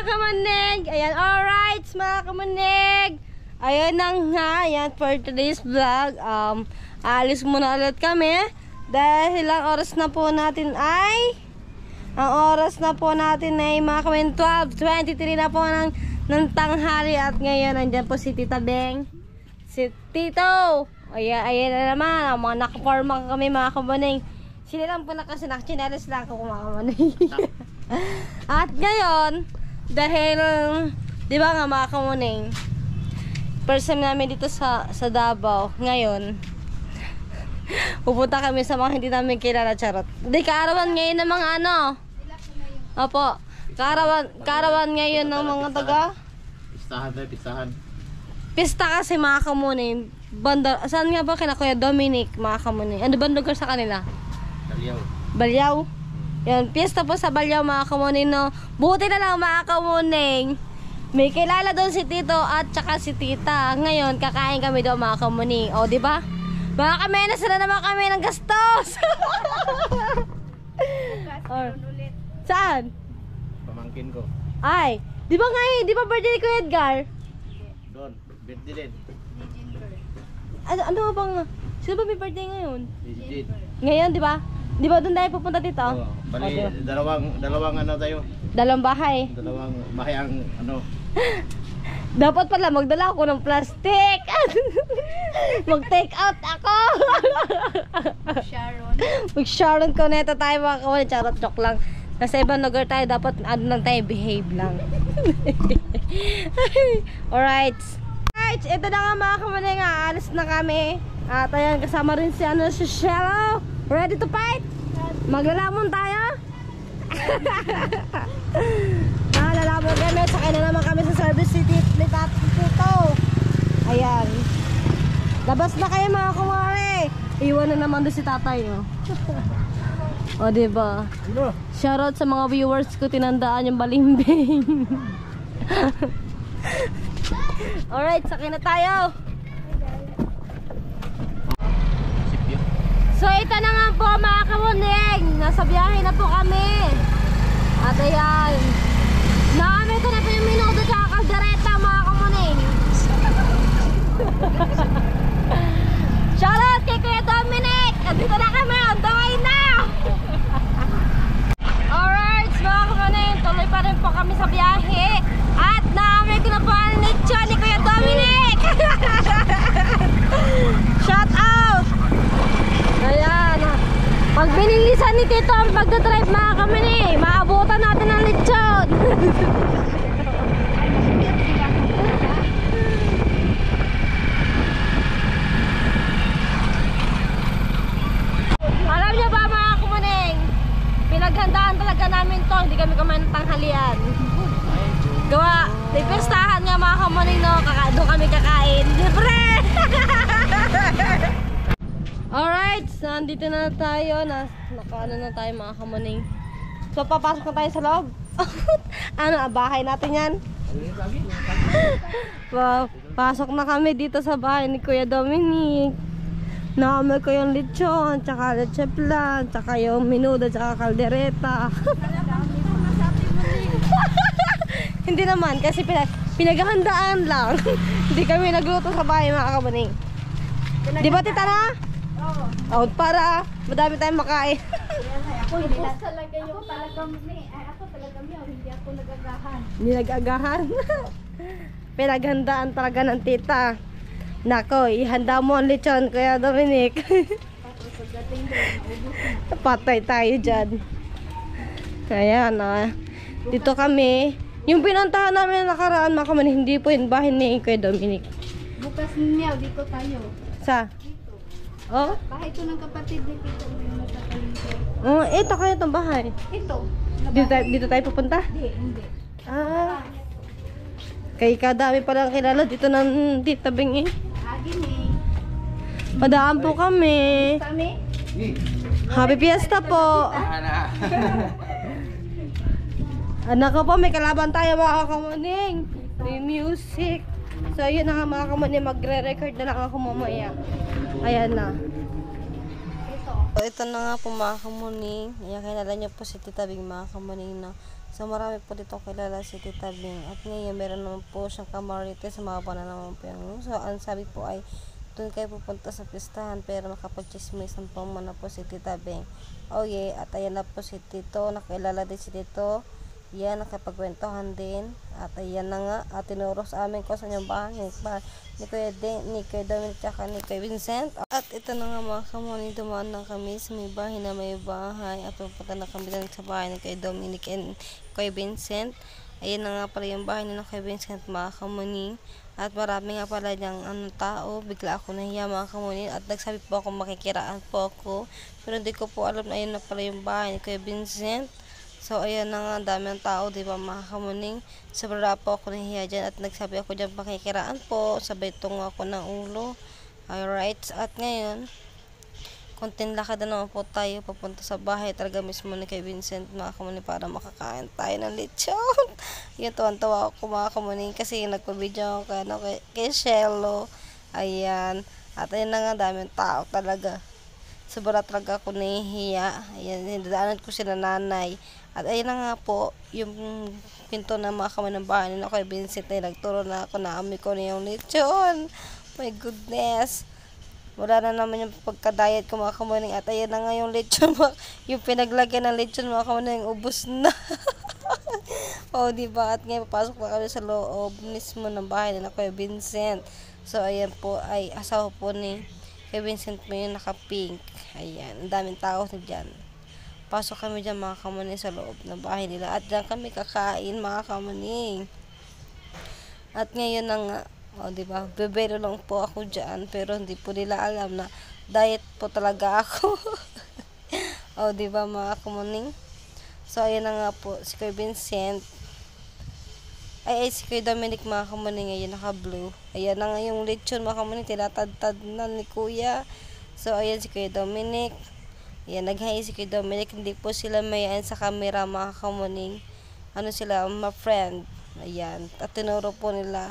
kamanig. Ayan, alright mga kamanig. Ayan na nga, ayan for today's vlog. Aalis muna ulit kami. Dahil ang oras na po natin ay mga kamanig 12:23 na po ng tanghali. At ngayon, andyan po si Tita Beng. Si Tito. Ayan na naman, mga nakaporma kami mga kamanig. Sila lang po nakasinak-chinelas lang ako mga kamanig. At ngayon, dahil, di ba nga mga kamuning, first time namin dito sa Davao, ngayon, pupunta kami sa mga hindi namin kilala, charot. Hindi, kaarawan ngayon ng mga ano. Opo, kaarawan ngayon ng mga taga. Pistahan. Pista kasi mga kamuning. Banda, saan nga ba kina Kuya Dominic mga kamuning? Ano ba lugar sa kanila? Balyaw. Yan, piyesta po sa Balyaw mga kamuning, no. Buti na lang mga kamuning, may kilala doon si Tito at saka si Tita. Ngayon, kakain kami doon mga kamuning. O, di ba? Mga kami na sila naman kami ng gastos. Saan? Pamangkin ko. Ay, di ba ngayon? Di ba birthday ko Edgar? Doon, birthday din. Ano bang, sino ba may birthday ngayon? Legit. Ngayon, di ba? Di ba doon tayo pupunta dito? Bali, dalawang ano tayo. Dalawang bahay. Dalawang bahay ang ano. Dapat pala magdala ako ng plastic. Mag-take out ako. Mag-Sharon Cuneta tayo mga kawan. Charot, joke lang. Nasa ibang lugar tayo, dapat ano lang tayo, behave lang. Alright. Alright, ito na nga mga kawan, aalis na kami. At ayan, kasama rin si Shello. Ready to fight? Maglalamon tayo? Lalalamon kami. Sakay na naman kami sa service city ni Tito. Ayan. Labas na kayo mga kumare. Iwan na naman doon si tatay. O diba? Shoutout sa mga viewers ko. Tinandaan yung balimbing. Alright, sakay na tayo. So ito na nga po mga kamuning, nasa biyahe na po kami. At ayan, naamit ko na po yung minuto sa kaldereta mga kamuning. Shoutout kay Kuya Dominic. At dito na kami, on the way na. Alright mga kamuning, tuloy pa rin po kami sa biyahe. At naamit ko na po ang lechon ni Kuya Dominic. Shout out. Ayan, pag binilisan ni Tito ang pagdadrive mga kami, maabutan natin ang lechon. Alam niyo ba mga kumuning, pinaghandaan talaga namin to, hindi kami kumain ng tanghalian. Gawa, pistahan nga mga kumuning, no, doon kami kakain. Libre! Alright, so nandito na tayo, nakaano na tayo mga kamuning. So papasok na tayo sa loob. Ano, bahay natin yan. Pasok na kami dito sa bahay ni Kuya Dominic. Naamay ko yung lechon, tsaka leche plan, tsaka yung menudo, tsaka kaldereta. Hindi naman, kasi pinaghahandaan lang. Hindi kami nagluto sa bahay mga kamuning. Di ba Tita na? Oo. Para madami tayong makain. Ako hindi talaga yung talagang ako talagang hindi ako nagagahan. Hindi nag-agahan. Pinaghandaan talaga ng tita. Nako, ihanda mo ang lechon Kuya Dominic. Patay tayo dyan. Ayan dito kami. Yung pinuntahan namin nakaraan mga kamuning, hindi po yung bahay ni Kuya Dominic. Bukas niya dito tayo. Sa? Oh? Bahay ito ng kapatid ni Tito sa Palengke. Oh, ito kayo itong bahay. Ito. Dito tayo pupunta? Hindi. Kay kadami palang kilala dito ng Tita Beng eh. Gini. Padaan po kami. Kami? Happy Fiesta po. Anak ko po, may kalaban tayo mga kamuning. May music. So yun na nga mga kamuning, magre-record na lang ako mamaya. Ayan na. So ito na nga po mga kamuning. Ayan, kilala niyo po si Tita Beng mga kamuning na So marami po dito kilala si Tita Bing. At ngayon meron naman po siyang kamarites, sumama na naman po yung so ang sabi po ay doon kayo pupunta sa pistahan pero makapag-chismisan po muna po si Tita Bing. Oh yeah, at ayan na po si Tito, nakilala din si Tito. Yan, nakapagkwentuhan din. At ayan na nga, at tinuro sa amin kung saan yung bahay ni Kuya Dominic tsaka ni Kuya Vincent. At ito na nga mga kamoni, dumaan na kami sa may bahay na may bahay. At pupunta na kami din sa bahay ni Kuya Dominic and Kuya Vincent. Ayan na nga pala yung bahay ni Kuya Vincent mga kamoni. At marami nga pala diyang tao. Bigla ako nahiya mga kamoni. At nagsabi po ako makikiraan po ako. Pero hindi ko po alam na ayun na pala yung bahay ni Kuya Vincent. So, ayan na nga, dami ng tao, di ba mga kamuning. Sobra po ako nahiya dyan at nagsabi ako dyan pakikiraan po. Sabay tungo ako ng ulo. Alright, at ngayon, konting lakad na naman po tayo papunta sa bahay. Talaga mismo ni kay Vincent mga kamuning para makakain tayo ng lechon. Yun, tuwan-tuwa ako mga kamuning kasi nagpa-video ako kay Shello. Ayan, at ayan na nga, dami ng tao talaga. Sobra talaga ako nahihiya. Ayan, hinadaanan ko sila nanay. At ayun na nga po, yung pinto na mga kamay ng bahay nila kay Vincent ay nagturo na ako na amoy ko na yung lechon. My goodness. Wala na naman yung pagka-diet ko mga kamuning. At ayun na nga yung lechon, yung pinaglagyan ng lechon mga kamuning, ubos na. O, diba? At ngayon papasok na kami sa loob mismo ng bahay nila kay Vincent. So, ayan po ay asawa po ni kay Vincent mo yung naka-pink. Ayan, ang daming tao na dyan. Pasok kami dyan mga kamuning sa loob ng bahay nila. At dyan kami kakain mga kamuning. At ngayon na nga, o diba, bebero lang po ako dyan. Pero hindi po nila alam na diet po talaga ako. O diba mga kamuning. So ayan na nga po, si Kuya Vincent. Si Kuya Dominic mga kamuning ngayon naka-blue. Ayan na nga yung lechon mga kamuning, tinatad-tad na ni Kuya. So ayan si Kuya Dominic. Ayan, nag-hi si Kuya Dominic. Hindi po sila mayan sa camera mga kamuning. Ano sila, ma-friend. Ayan, at tinuro po nila.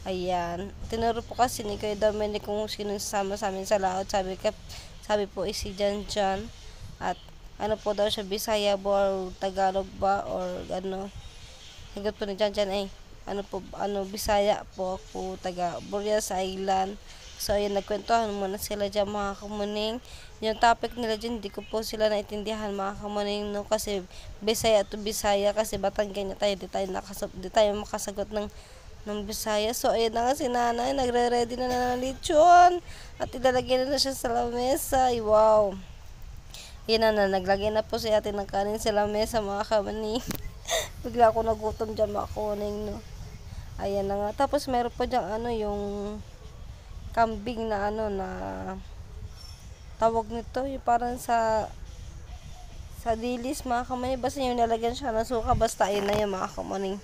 Ayan, tinuro po kasi ni Kuya Dominic kung sino sama sa amin sa laot. Sabi po si Jan Jan. At ano po daw siya, Bisaya ba or Tagalog ba or ano. Sagot po ni Jan Jan Bisaya po ako, taga Burias Island. So, ayun, nagkwentuhan muna sila dyan mga kamuning. Yung topic nila dyan, hindi ko po sila naintindihan mga kamuning, no? Kasi Bisaya to Bisaya, kasi Batangganya tayo, di tayo makasagot ng Bisaya. So, ayun na nga si nanay, nagre-ready na ng lechon. At ilalagay na siya sa lamesa. Ay, wow. Yun na, naglagay na po si ate ng kanin sa lamesa mga kamuning. Bigla ako nagutom dyan mga kamuning, no? Ayan na nga. Tapos meron po dyan yung kambing na na tawag nito, yung parang sa dilis mga kamuning, basta yung nalagyan siya ng suka, basta ayun na yung mga kamuning.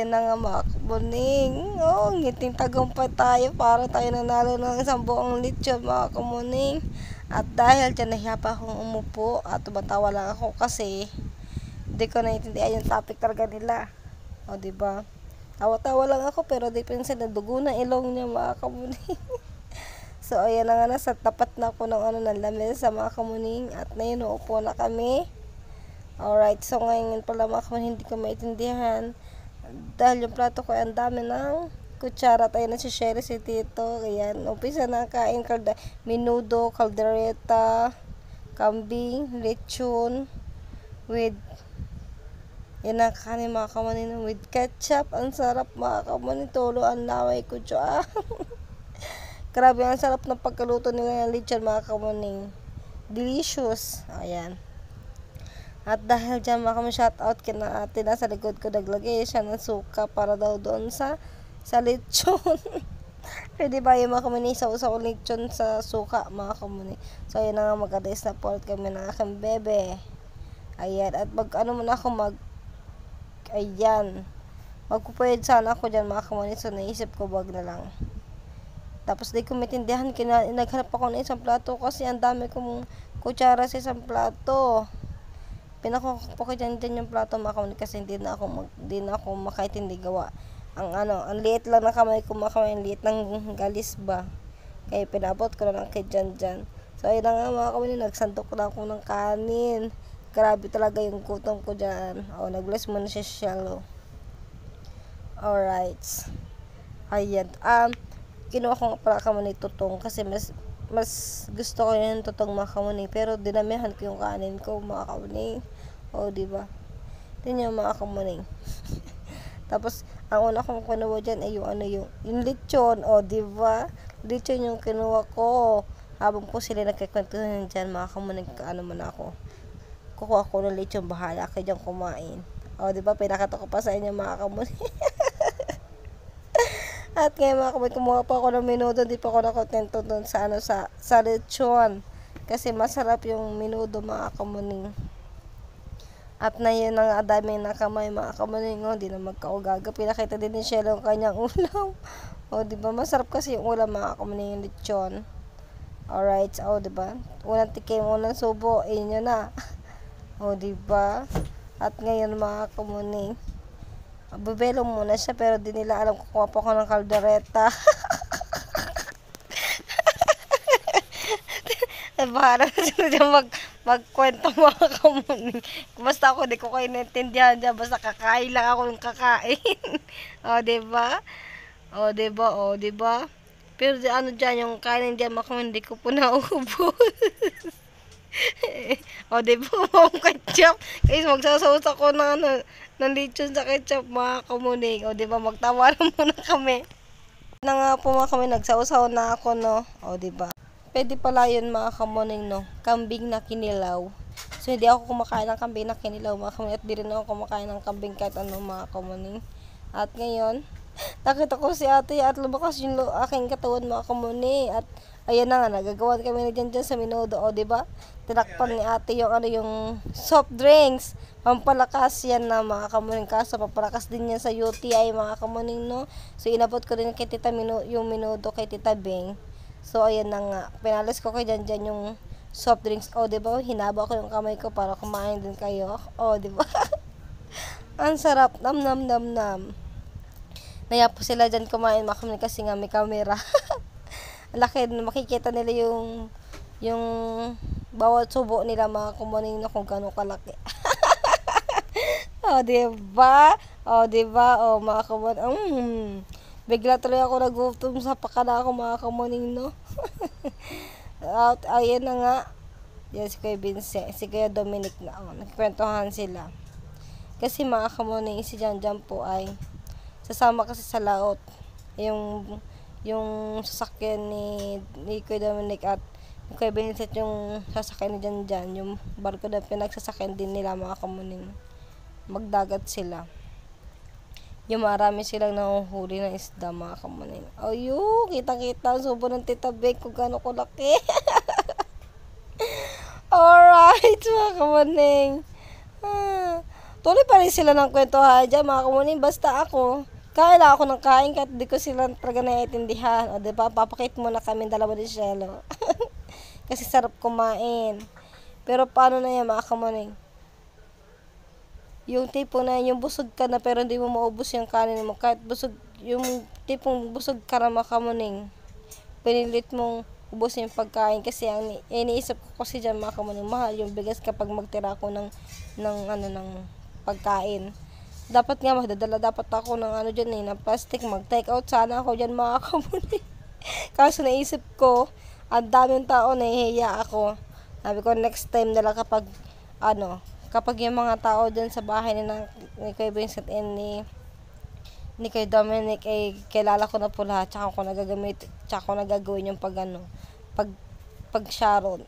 Yan na nga mga kamuning. Ngiting tagumpay tayo, para tayo nanalo ng isang buong lechon mga kamuning. At dahil dyan nahiya pa akong umupo at tumatawa lang ako kasi hindi ko naiintindihan yung topic talaga nila. O diba, tawa-tawa lang ako pero di pinsan na dugo na ilong niya mga kamuning. So ayan na nga, nasa tapat na ako ng ng lamesa mga kamuning. At ngayon uupo na kami. Alright, so ngayon pala mga kamuning, hindi ko maintindihan dahil yung plato ko ay ang dami ng kutsara. Tayo na si Sherry, si Tito. Ayan, umpisa na kain, menudo, caldereta, kambing, lechon with yan ang kanin mga kamuning with ketchup. Ang sarap mga kamuning, tulo ang laway ko dyan. Grabe, ang sarap ng pagkaluto nila ng lechon mga kamuning. Delicious. Ayan. At dahil dyan mga kamuning, shout out kina ate na sa likod ko, naglagay siya ng suka para daw doon sa lechon. Pwede ba yung mga kamuning sa usap lechon sa suka mga kamuning. So ayan na nga, mag-adres na po kami ng aking bebe. Ayan, at ayan, magpupuyod sana ako dyan mga kamuning. So naisip ko, wag na lang. Tapos di ko maintindihan, naghanap ako ng isang plato kasi ang dami kong kutsara sa isang plato. Pinakuha ko dyan yung plato mga kamuning kasi hindi na ako makaintindi gawa. Ang liit lang ng kamay ko mga kamuning, ang liit ng galis ba. Kaya pinabot ko na lang kay Jan Jan. So ayun na nga mga kamuning, nagsandok na ako ng kanin. Grabe talaga yung gutom ko dyan. Nag-bless muna siya shallow. Alright. Ayan. Kinuha ko nga pala kamunay tutong kasi mas gusto ko yung tutong mga kamunay. Pero dinamihan ko yung kanin ko mga kamunay. Diba? Ito yung mga kamunay. Tapos, ang una kong kinuha dyan ay yung lechon. Diba? Lechon yung kinuha ko. Habang po sila nagkikwentuhan dyan, mga kamunay, muna ako. Kukuha ko ng lechon, bahala kayo dyan kumain. Diba? Pinakita ko pa sa inyo, mga kamunay. At ngayon, mga kamunay, kumuha pa ako ng menudo. Hindi pa ako nakontento doon sa lechon. Kasi masarap yung menudo, mga kamunay. At na yun ang dami na kamay, mga kamunay. Hindi na magkaugaga. Pinakita din ni Shelo ang kanyang ulam. Diba? Masarap kasi yung ulam, mga kamunay, yung lechon. Alright, diba? Unang tikim, unang subo, yun na. Diba? At ngayon, mga kamunay, bubelo muna siya, pero di nila alam kukuha pa ako ng kaldereta. Bahala na sila dyan magkwento, mga kamunay. Basta ako, di ko kayo naintindihan dyan. Basta kakain lang ako ng kakain. Diba? Diba? Pero dyan, yung kanin dyan, hindi ko po naubos. Diba, mga ketchup. Kasi magsasawsa ko ng lechon sa ketchup, mga kamunay. Diba, magtawa na muna kami. Na nga po, mga kamunay, nagsawsaw na ako, no? Diba? Pwede pala yun, mga kamunay, no? Kambing na kinilaw. So, hindi ako kumakain ng kambing na kinilaw, mga kamunay. At di rin ako kumakain ng kambing kahit ano, mga kamunay. At ngayon, nakita ko si ate at lumakas yung aking katawan, mga kamunay. At ayan na nga, nagagawan kami na dyan sa menudo. Diba? Tinakpan ni ate yung soft drinks. Pampalakas yan na, mga kamunay. Kaso pampalakas din yan sa UTI, mga kamunay, no? So inabot ko din kay tita yung menudo kay tita Beng. So ayan na nga, pinalis ko kay dyan yung soft drinks. Diba? Hinaba ko yung kamay ko para kumain din kayo. Diba? Ang sarap. Nam. Naya po sila dyan kumain, mga kamunay, kasi nga may camera. Laki, makikita nila yung bawat subo nila, mga kamunay, na kung gano'ng kalaki. Diba? Diba? Mga kamunay, bigla tuloy ako nagutom sa pakana ako, mga kamunay, no? At ayan na nga. Yan si Kuya Vincent, si Kuya Dominic na. Nagkwentuhan sila. Kasi, mga kamunay, si Janjan po ay sasama kasi sa laot. Yung sasakyan ni Kuya Dominic at Kuya Vincent, yung sasakyan ni Janjan, yung barko na pinagsasakyan din nila, mga kamunay. Magdagat sila. Yung marami silang nanguhuli ng isda, mga kamunay. Kitang-kita ang subo ng tita Beng kung gano'n ko laki. Alright, mga kamunay. Tuloy pa rin sila ng kwentuhan dyan, mga kamunay. Basta ako, kain ako ng kain kahit di ko sila talaga naiintindihan. Diba? Papakit muna kami dalawa ni Shelo. Kasi sarap kumain. Pero paano na yan, mga kamunay? Yung tipo na yung busog ka na pero hindi mo maubos yung kanin mo. Kahit busog, yung tipong busog ka na, mga kamunay, pinilit mong ubos yung pagkain. Kasi ang iniisip ko kasi dyan, mga kamunay, mahal yung bigas kapag magtira ko ng pagkain. Dapat nga magdadala dapat ako ng dyan ng plastic. Mag-take out sana ako dyan, mga kamunay. Kaso naisip ko, ang daming tao, nahihiya ako. Sabi ko, next time na lang kapag yung mga tao dyan sa bahay ni Kuya Vincent and ni Kuya Dominic ay kilala ko na po lahat, tsaka ako nagagawin yung pag Sharon.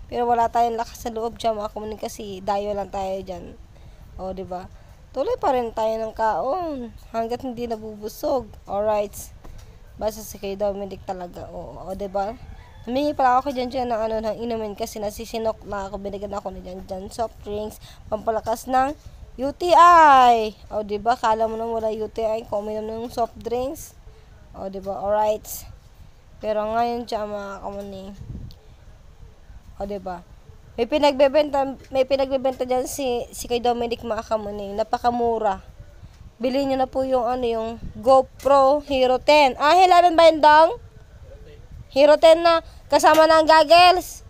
Pero wala tayong lakas sa loob dyan, mga kamunay, kasi dayo lang tayo dyan. Diba? Tuloy pa rin tayo ng kaon hanggat hindi nabubusog. Alright. Basta si Kuya Dominic talaga. Diba? Humingi pala ako dyan ng inumin kasi nasisinok na ako. Binigyan ako na dyan soft drinks. Pampalakas ng UTI. Diba? Kala mo na wala UTI kung uminom ng soft drinks. Diba? Alright. Pero ngayon dyan, mga kamunay. Diba? May pinagbebenta dyan si Kuya Dominic, mga kamunay. Napakamura. Bilhin nyo na po yung GoPro Hero 10. Hilaran ba yun, Dong? Hero 10 na. Kasama na ang goggles.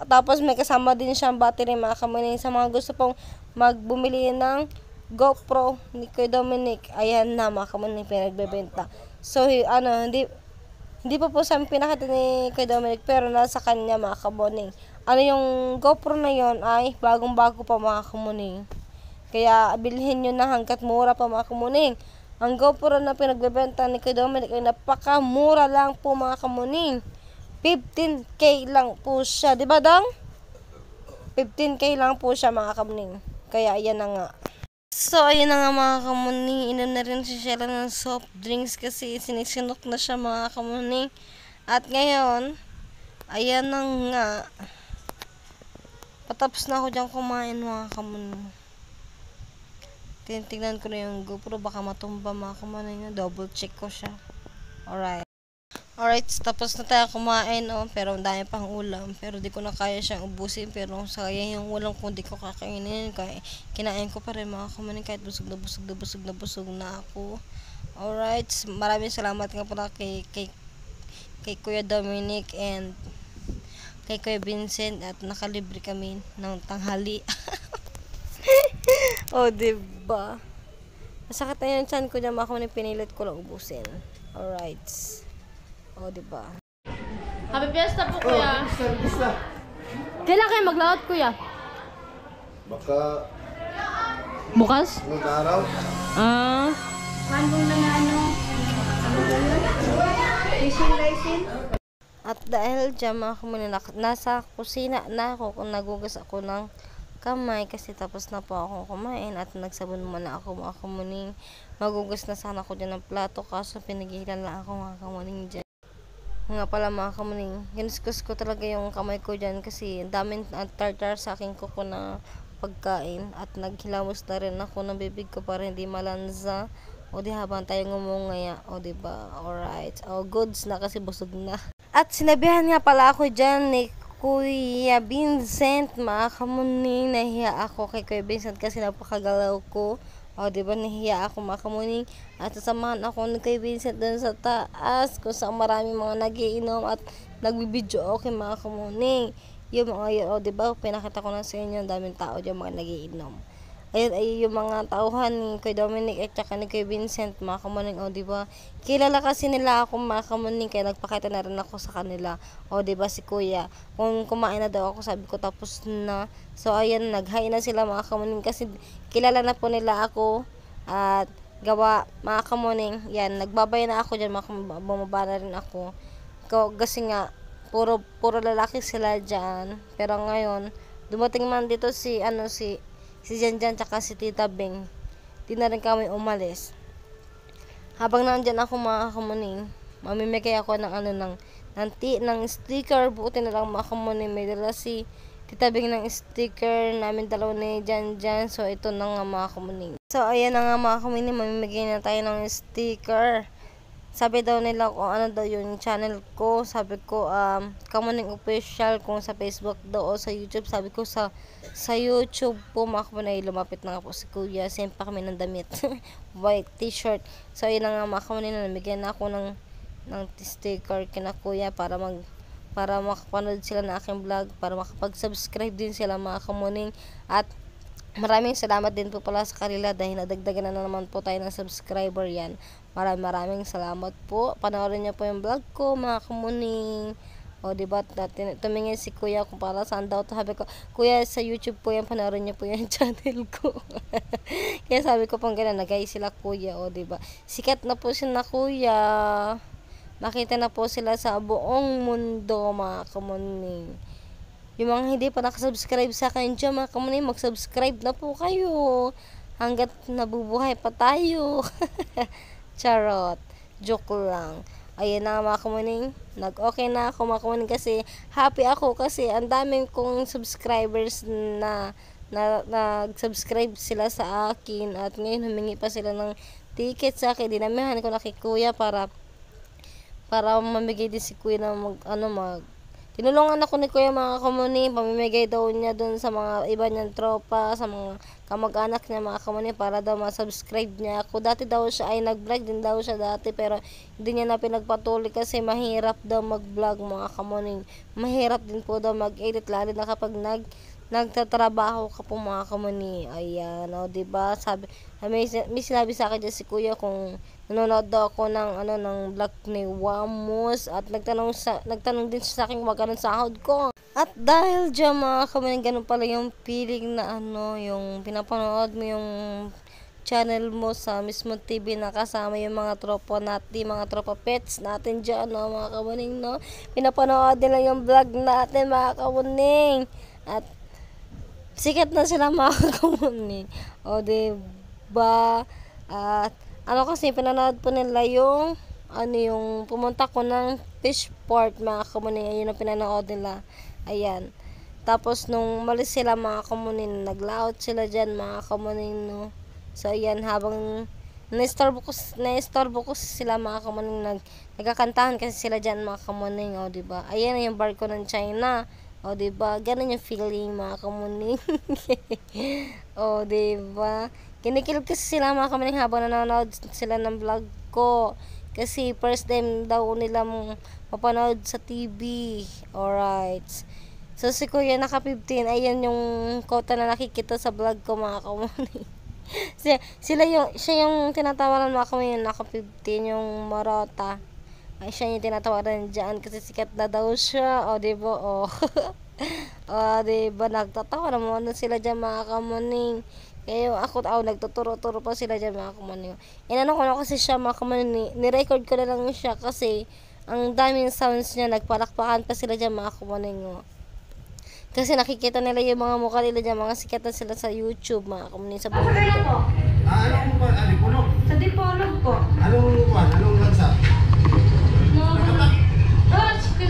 Tapos may kasama din siyang battery mga kamuning. Sa mga gusto pong magbumili ng GoPro ni Kuya Dominic, ayan na mga kamuning pinagbebenta. So hindi pa po sa amin pinakita ni Kuya Dominic, pero nasa kanya mga kamuning. Ano yung GoPro na yon ay bagong-bago pa mga kamuning. Kaya bilhin nyo na hanggat mura pa mga kamuning. Ang GoPro na pinagbebenta ni Kuya Dominic ay napakamura lang po mga kamuning. 15K lang po siya. Diba Dong? 15K lang po siya mga kamuning. Kaya ayan na nga. So ayan na nga mga kamuning. Inom na rin siya ng soft drinks kasi sinisinok na siya mga kamuning. At ngayon, ayan na nga. Patapos na ako dyan kumain mga kamuning. Tinitignan ko na yung GoPro, baka matumba mga kamuning. Double check ko siya. Alright, tapos na tayo kumain, pero ang dami pang ulam. Pero di ko na kaya siyang ubusin. Pero sayang yung ulam kung di ko kakainin. Kaya kinain ko pa rin mga kamuning kahit busog na ako. Alright, maraming salamat nga pala kay Kuya Dominic and kay Kuya Vincent at nakalibre kami ng tanghali. Diba? Masakit na yung chan ko dyan mga kamuning, pinilit ko lang ubusin. Alright. Diba? Happy Fiesta po, Kuya. Kailan kayo mag-laot, Kuya? Baka Bukas? ng araw. Handong na nga fishing license. At dahil dyan mga kamuning, nasa kusina na ako kung nagugas ako ng kamay kasi tapos na po akong kumain at nagsabon muna ako mga kamuning. Magugas na sana ako dyan ng plato kaso pinigilan lang ako mga kamuning dyan. Nga pala mga kamuning, ginuskus ko talaga yung kamay ko dyan kasi daming tartar sa aking kuko na pagkain at naghilamos na rin ako ng bibig ko para hindi malanza. Di habang tayo ngumungaya. Diba? Alright. Goods na kasi busog na. At sinabihan nga pala ako dyan ni Kuya Vincent mga kamuning. Nahiya ako kay Kuya Vincent kasi napakagalaw ko. Diba, nahiya ako mga kamuning. At sasamahan ako ni Kuya Vincent dun sa taas kung saan maraming mga nagiinom at nagbibidyo okay mga kamuning. Yung mga yun, diba, pinakita ko na sa inyo, daming tao dyan mga nagiinom. Ayun yung mga tauhan ni Kuya Dominic at saka ni Kuya Vincent mga kamuning. Diba, kilala kasi nila ako mga kamuning kaya nagpakita na rin ako sa kanila. Diba, si Kuya, kung kumain na daw ako, sabi ko tapos na. So ayan, nag-hi na sila mga kamuning kasi kilala na po nila ako at gawa mga kamuning. Yan, nagbabay na ako dyan mga kamuning, bumaba na rin ako. Kasi nga, puro lalaki sila dyan. Pero ngayon, dumating man dito si Janjan tsaka si Tita Beng. Di na rin kami umalis. Habang nandyan ako mga kamuning, mamimigay ako ng sticker. Buti na lang mga kamuning, may dala si Tita Beng ng sticker namin dalawa ni Janjan. So ito na nga mga kamuning. So ayan na nga mga kamuning, mamimigay na tayo ng sticker. Sabi daw nila kung ano daw yung channel ko. Sabi ko, Kamuning Official kung sa Facebook daw o sa YouTube. Sabi ko sa YouTube po mga kamuning. Lumapit na nga po si Kuya. Same pa kami ng damit. White t-shirt. So ayun na nga mga kamuning, namigyan na ako ng sticker kina Kuya para makapanood sila na aking vlog. Para makapag-subscribe din sila mga kamuning. At maraming salamat din po pala sa kanila dahil nadagdagan na naman po tayo ng subscriber yan. Maraming salamat po. Panoorin niyo po yung vlog ko mga kamuning. Diba, tumingin si Kuya kung para saan daw to. Sabi ko, Kuya, sa YouTube po yan, panoorin niyo po yung channel ko. Kaya sabi ko pang gano'n, nagay sila Kuya. Diba, sikat na po sila Kuya. Makita na po sila sa buong mundo mga kamuning. Yung mga hindi pa nakasubscribe sa akin dyan mga kamuning, mag-subscribe na po kayo hanggat nabubuhay pa tayo. Charot, joke lang. Ayun na mga kamuning, nag-okay na ako mga kamuning kasi happy ako kasi ang daming kong subscribers na nag-subscribe sila sa akin at ngayon humingi pa sila ng ticket sa akin. Dinamihan ko na kay Kuya para mamigay din si Kuya na Tinulungan ako ni Kuya mga kamuni, pamimigay daw niya doon sa mga iba niyang tropa, sa mga kamag-anak niya mga kamuni para daw ma-subscribe niya ako. Dati daw siya ay nag-vlog din daw siya dati pero hindi niya na pinagpatuloy kasi mahirap daw mag-vlog mga kamuni. Mahirap din po daw mag-edit lalo na kapag nagtatrabaho ka po mga kamuni. Ayan, o diba? May sinabi sa akin dyan si Kuya kung nanonood daw ako ng vlog ni Wamos at nagtanong din siya sa akin magkano sahod ko. At dahil dyan mga kamuni, ganun pala yung feeling na yung pinapanood mo yung channel mo sa mismo TV na kasama yung mga tropa natin, mga tropa pets natin dyan, mga kamuning, no? Pinapanood nila yung vlog natin mga kamuning. At sikat na sila mga kamuning. O diba? At kasi pinanood po nila yung pumunta ko ng Fishport mga kamuning. Ayun ang pinanood nila. Ayan. Tapos nung malis sila mga kamuning, naglaot sila dyan mga kamuning, no. So ayan, habang naistorbo ko sila mga kamuning, nagkakantahan kasi sila dyan mga kamuning. O diba? Ayan yung barko ng China. O diba? Ganun yung feeling mga kamuning. O diba? Kinikilip kasi sila mga kamuning habang nanonood sila ng vlog ko. Kasi first time daw nila mapanood sa TV. Alright. So si Kuya naka 15. Ayan yung quota na nakikita sa vlog ko mga kamuning. Siya yung tinatawaran mga kamuning, naka 15 yung Marota. Ay siya yung tinatawaran dyan kasi sikat na daw siya. O diba? O diba? Nagtatawa naman sila dyan mga kamuning. Kaya ako nagtuturo-turo pa sila dyan mga kamuning. Inano ko na kasi siya mga kamuning. Nirecord ko na lang siya kasi ang daming sounds niya. Nagpalakpakan pa sila dyan mga kamuning. Kasi nakikita nila yung mga mukha nila dyan. Mga sikat na sila sa YouTube mga kamuning. Sa buhay ko. Ano po ba? Alipunog? Sa Dipolog po. Anong lansa?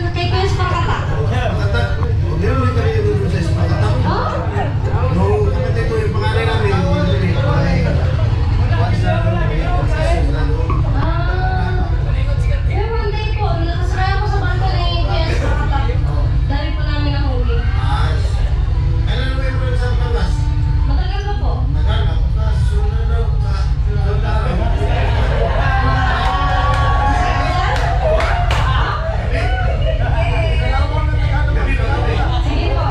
Kay Kuya Spakatak. Pakatak? Hindi mo rin kami yung sa Pakatak. Nung kapatid ko yung pangalan namin, Hindi po. Nakasakay ako sa barko ni Kuya Spakatak. Dali po namin nahuli. kailan mo yung sa Pangas? Matagal na po. Tagal na. Sunod daw. Sige po.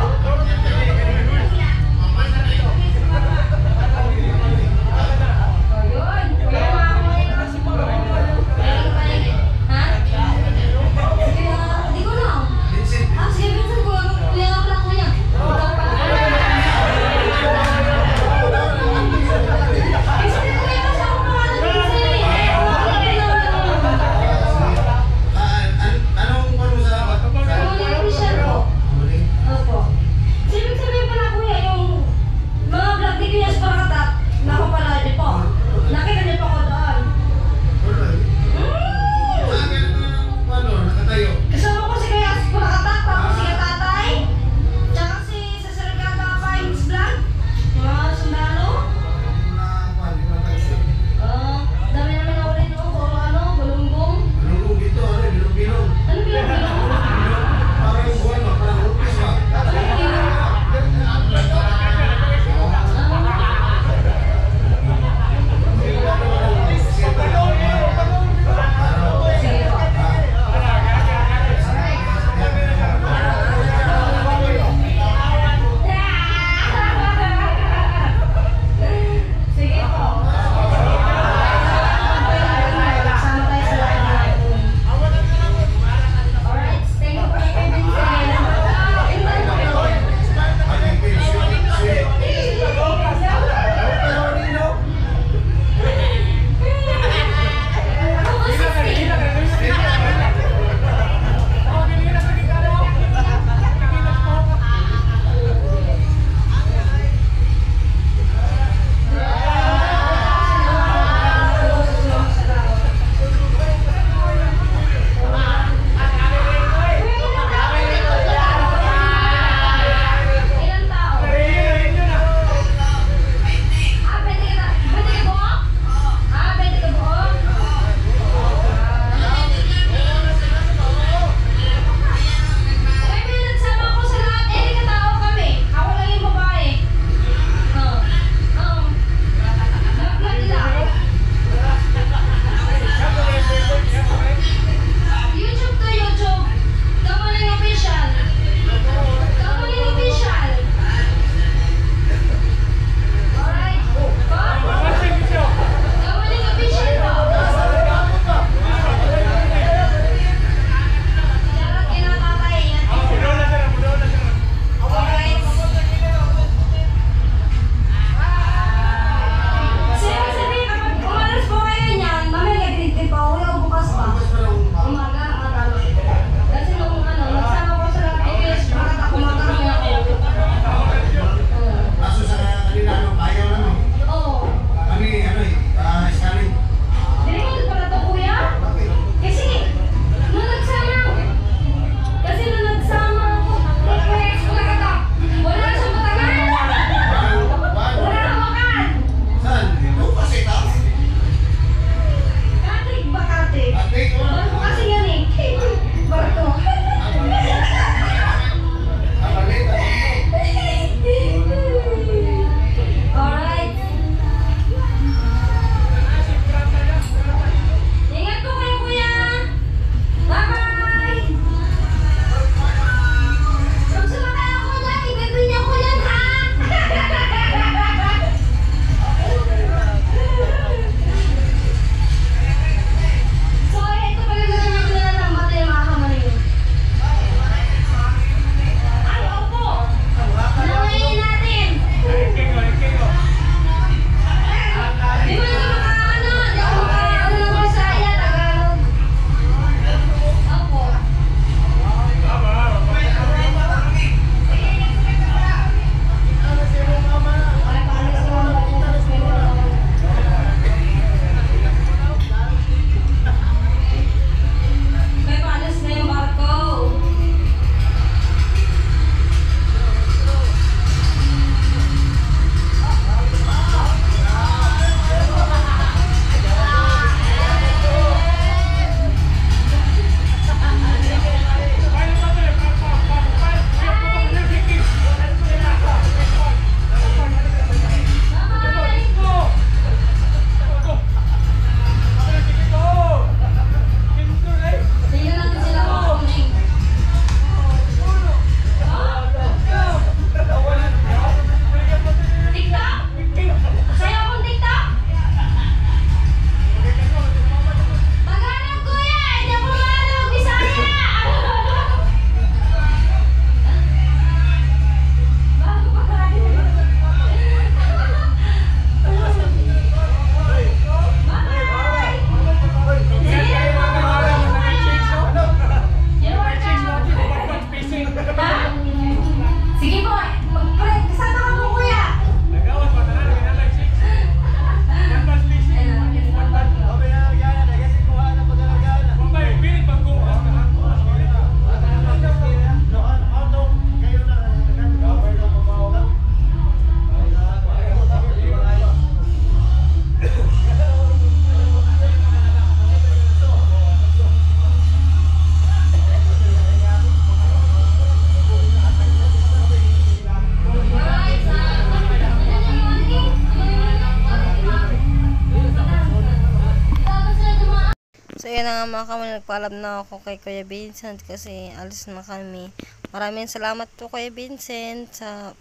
ayun na nga mga kamoning, nagpaalam na ako kay Kuya Vincent kasi alis na kami. Maraming salamat po Kuya Vincent sa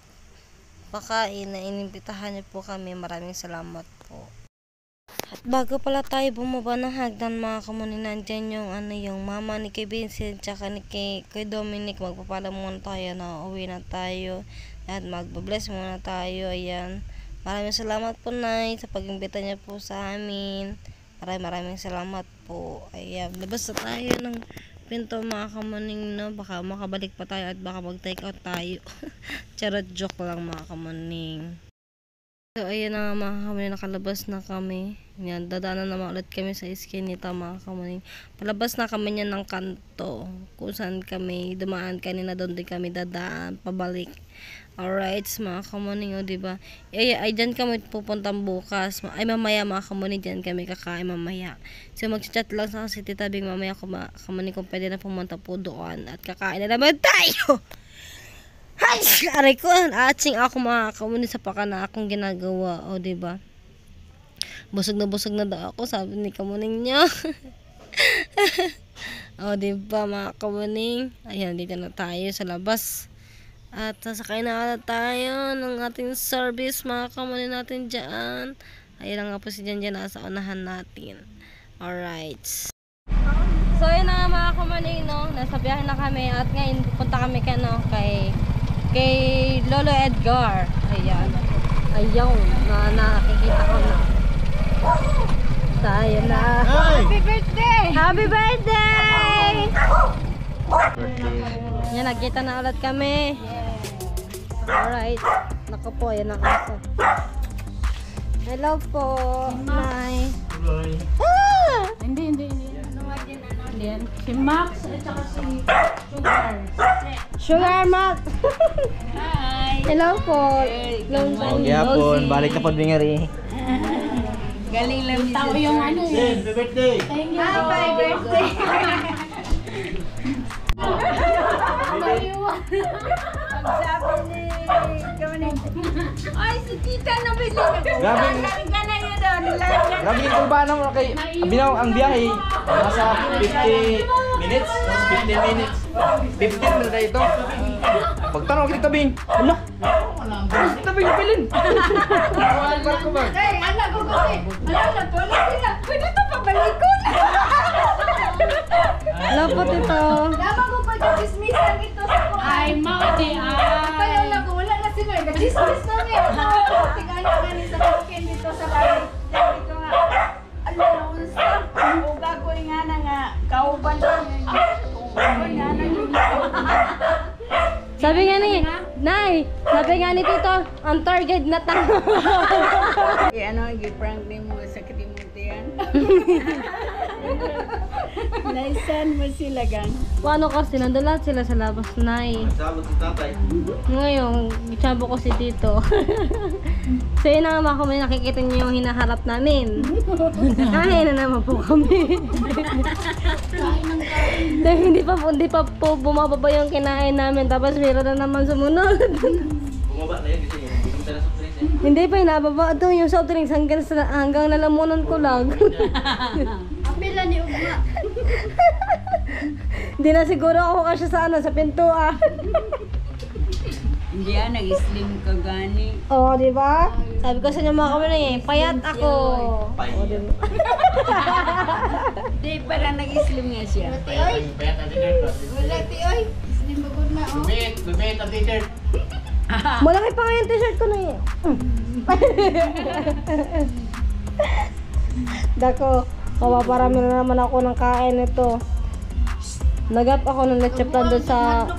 pakain na inimbitahan niyo po kami. Maraming salamat po. At bago pala tayo bumaba ng hagdan mga kamoning, nandyan yung mama ni Kuya Vincent tsaka ni Kuya Dominic. Magpapaalam muna tayo na uwi na tayo at magbabless muna tayo. Ayan. Maraming salamat po Nay sa pag-imbita niyo po sa amin. Maraming salamat po. Ayan, labas na tayo ng pinto mga kamoning, no? Baka makabalik pa tayo at baka mag-take out tayo. Charot, joke lang mga kamoning. So, ayan na mga kamoning, nakalabas na kami. Yan, dadaanan naman ulit kami sa Eskinita mga kamoning. Palabas na kami niyan ng kanto. Kung saan kami dumaan kanina, doon din kami dadaan, pabalik. Alright, mga kamoning, o diba? Ay, dyan kami pupuntang bukas. Ay, mamaya mga kamoning, dyan kami kakain mamaya. So, mag-chat lang sa si Tita Bing mamaya kamoning kung pwede na pumunta po doon. At kakain na naman tayo! Ay, aray ko, atsing ako mga kamoning sa paka na akong ginagawa, o diba? Busog na daw ako, sabi ni kamoning niya. O diba mga kamoning? Ayan, dito na tayo sa labas. At sasakay na tayo ng ating service mga kamoning natin dyan. Ayun nga po si Jan nasa unahan natin. Alright. So yun na nga mga kamoning, no? Nasa biyahe na kami at ngayon pupunta kami kay Lolo Edgar. Ayan. Ayaw na nakikita ko na. Tayo na. Happy birthday! Happy birthday! Yan, nagkita na ulit kami. Alright. Naku po, yan ang aso. Hello po, Nay. Ah! Hindi. Yan. Si Max at saka si Sugar. Sugar Max. Hi. Hello po. Long time Okay no hapon, see. balik na po bingari. Galing lang tao yung ano eh. Happy birthday! Thank you. Happy birthday. Ay, si Tita na bili. Grabe, Ka na yun doon. grabe yung kulbaan ng kay binaw ang biyahe. Nasa 50 minutes, 15 minutes. 15 na ito. Pagtanong kita Bing. Wala. Kita Bing pilin. Barko ba? Ay, anak ko kasi. Alam ko na sila. Pwede ito pabalikon. Hello po, Tito. Dapat ko pag-dismissan ito sa kuhan. Ay, mauti. Kaya na ko, wala na sila. Nag-dismiss na niya. Tingala nga ni sa kukin dito sa bahay. Dito nga. Ano na unsa? O gagoy nga na nga. Kauban na. Gagoy nga na yun. Sabi nga ni, Nay, sabi nga ni Tito, ang target na tao. Ano, gi-prank ni mo sa kalimutan. Naisan mo sila gang. Paano kasi, nandun lahat sila sa labas, Nay. Sabot si tatay. Ngayon, gitsabo ko si Tito. So yun na nga mga kamoning, nakikita niyo yung hinaharap namin. Nakain na naman po kami. So, hindi pa po bumababa yung kinain namin. Tapos meron na naman sumunod. Bumaba na yun kasi bigong tala sa press eh. Hindi pa hinababa. Ito yung soft drinks hanggang nalamunan ko lang. Apila ni Ugma. Hindi na siguro ako kasya sa pintuan. Hindi nag-slim ka gani. Oo, di ba? Sabi ko sa inyo mga kamoning eh, payat ako. Oo, di ba? Hindi, parang nag-slim nga siya. Wala ti oy. Slim bagod na oh. Lumit ang t-shirt. Malaki pa nga yung t-shirt ko na eh. Dako, kawaparami na naman ako ng kain ito. Nagap ako ng leche plan doon sa...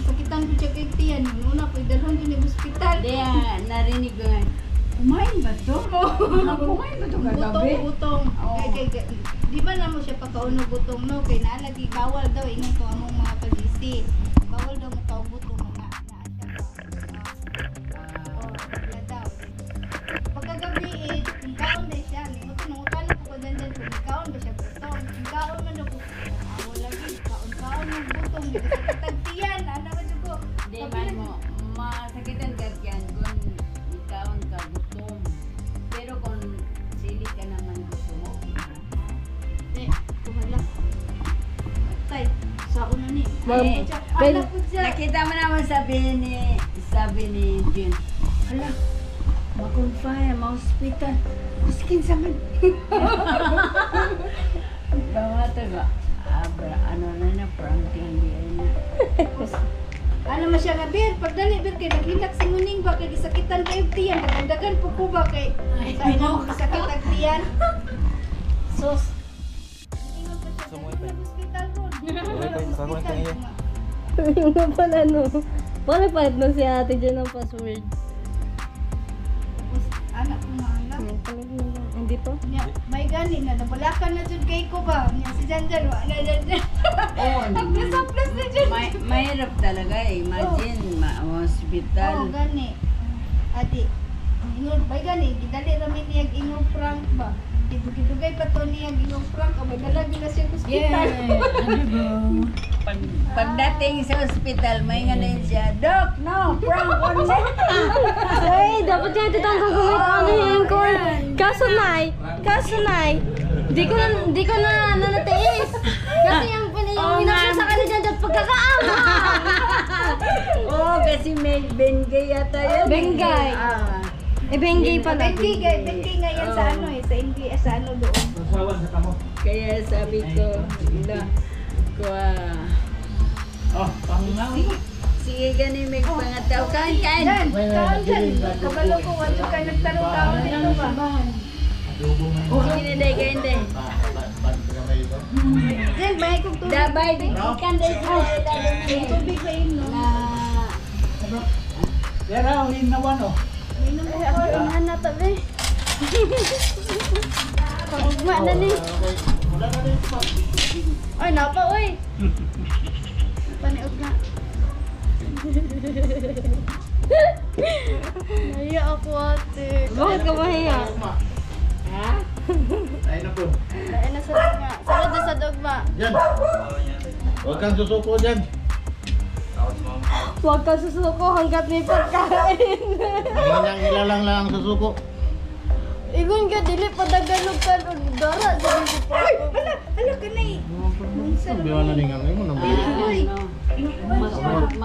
Sakitan ko siya kay Tiyan. Una ko, dalhan ko niya hospital. Hindi, narinig ko nga. Kumain ba to? Kumain ba to kagabi? Butong. Di ba na mo siya pagkaunog butong no? Kaya naalagi, bawal daw. Ingay ko among mga pag-isi. Bawal daw mo tao butong na siya pa. Wala daw. Pagkagabi eh, kung kaon na siya. Nungutan ko ko dyan kung kaon ba siya butong. Kung kaon man daw ko. Wala gid. Kaon ng butong. Tagtiyan. Ano ba dyan ko? Hindi, man mo. Masakitan ka yan kung ikaon ka gutom. Pero kung sili ka naman gusto mo. Ben, Nakita mo naman sabi ni Jun. Hala, ma-confine, ma-hospital. Maskin sa man. Bawa ito ba? Ano na pranking din na. Ano mo siya nga, Bir? Pagdali, Bir, kay naghilak si Muning ba? Kay gisakitan kayo tiyan. Nagdagan po ko ba kay sa inyo sakit ang tiyan? Sos. Ingon pa siya, Sumuwi pa. sa hospital ron. Nakakuha ka niya. yung nga pala no. Palit na si ate dyan ng password. Tapos, anak ko nga anak. Palit na lang. Hindi pa? Nya, may gani na, nabalakan na dyan kay ko ba? Nya, si Janjan, wala na dyan. Oo, Nagplasaplas na dyan. mahirap talaga eh. Imagine, ma-hospital. Oo, gani. Adi, ingon, may gani, gidali ramin niya ingong prank ba? Dugay pa to niya ingong prank, abay dalagi na siya hospital. Pagdating sa hospital, may nganin siya, Doc, no, prank on me. Ay, dapat yan titang gagawin ano yung cord. Kaso nay, di ko na natiis. Kasi yung ginagawa sa kanila dyan pagkakaama. Oo, kasi may Bengay yata yan. Bengay. Bengay pala. Bengay nga yan sa ano eh, sa India, sa ano doon. Kaya sabi ko, sige gani may pangataw. Kain. Yan, kaon dyan. Kabalo ko, wadyo kayo nagtarong kaon dito ba? Sige na day, kain day. Yan, bahay kong tubig. Dabay, ikan day sila. Yung tubig ba yun, no? Yan na, ang linawan oh. Minum ko ko. Ang na tabi. Pagugma na ni. Ay, napa, oy. Paniog na. Naiya ako, ate. Bakit ka mahiya? Ha? Ay na po. Dahil na sa dogma. Sarod na sa dogma. Yan. Huwag kang susuko dyan. Huwag ka susuko hanggat may pagkain. Ilalang lang ang susuko. Igun ka, dili padagalog ka. Dara, dali ko pa. Ay, ala ka na eh. Biwan na ningang mo nang Ay,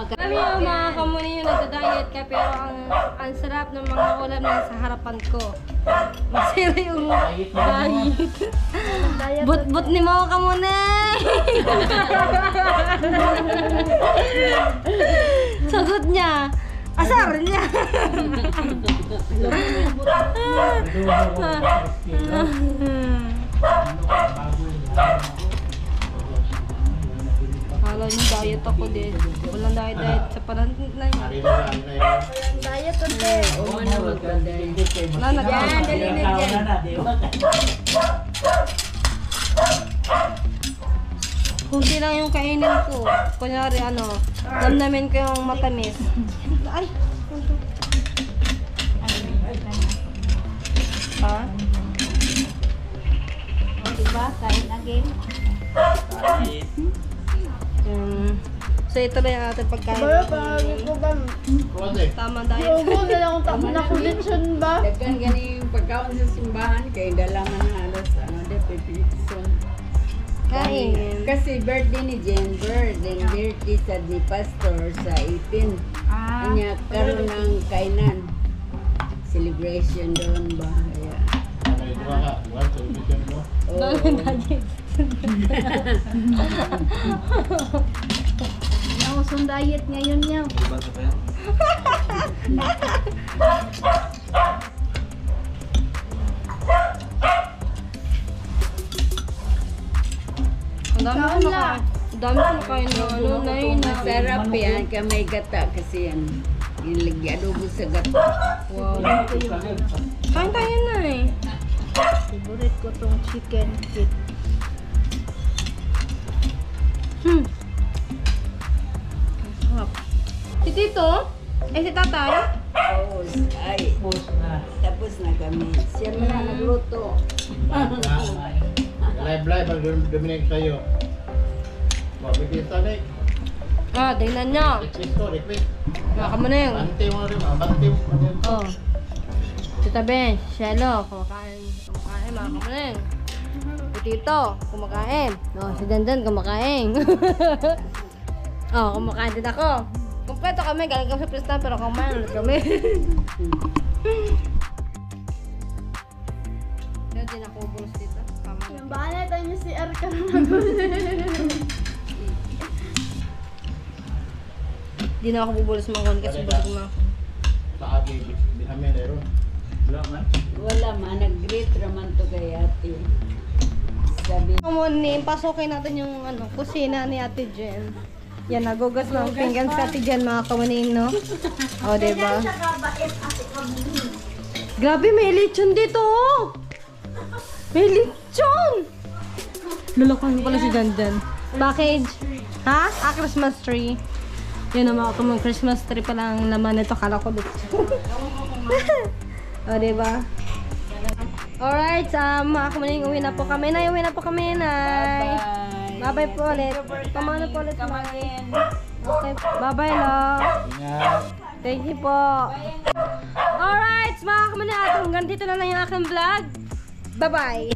Kami yung mga kamuni yung nagda-diet ka pero ang sarap ng mga ulam na sa harapan ko. Masira yung diet. But ni mga kamuni! Sagot niya. Asar niya. Kala niyo diet ako din. Walang diet sa pananit na yun. diet ate. Oo, ano magkaday. Wala na. Yan, dali na dyan. Kunti lang yung kainin ko. Kunyari damdamin ko yung matamis. Ay! Ha? Diba? Kain again. So ito na yung ating pagkain. ko ba? Tama diet. Ubo na lang kung tama na kondisyon ba? Dagkan gani yung pagkaon sa simbahan, kaya dala man na halos, pipilitson. Kain. Kasi birthday ni Jenber, then birthday sa ni Pastor sa 18. Kanya karoon ng kainan. Celebration doon ba? Kaya, Dami diet. Nausong diet ngayon niya. Ang dami ko nakain. Ang dami ko nakain ng na. masarap yan, kaya may gata kasi yan. Yung lagi adobo sa gata. Wow. Kain tayo na eh. Favorite ko tong chicken kit. Sarap. Si Tito? Si Tatay? Tapos na kami. Siya man na nagluto. Live, pag duminig sa'yo. Mabigita na eh. Tingnan nyo. Request. Maka mo na yun. Bante mo rin, bante mo rin. Oh. Tita Ben, Shelo, kumakain, maka mo na yun. Si Tito, kumakain. Si Dandan, kumakain. Oh, kumakain din ako. Kompleto kami, galing kami sa Pristan, pero kumain ulit kami. Kaya din ako bulos dito. Yung bahala tayo niyo si Arka. Di na ako bubulos mga kon kasi busog na ako. Wala man, nag-greet raman to kay ate. Sabi, Morning, pasukin natin yung kusina ni Ate Jen. Yan, nagugas ng pinggan si Ate Jen, mga kawanin, no? O, diba? Grabe, may lechon dito, oh! May lechon! Lalakan pala si Dandan. Package. Ha? Christmas tree. Yun na mga kamang Christmas tree pala ang laman nito. Kala ko lechon. O, diba? Alright, mga kamaning, uwi na po kami. Nay, uwi na po kami, Nay. Bye-bye po ulit. Pamano po ulit, Nay. Okay, bye-bye, lo. Ingat. Thank you po. Alright, mga kamaning, hanggang dito na lang yung aking vlog. Bye-bye.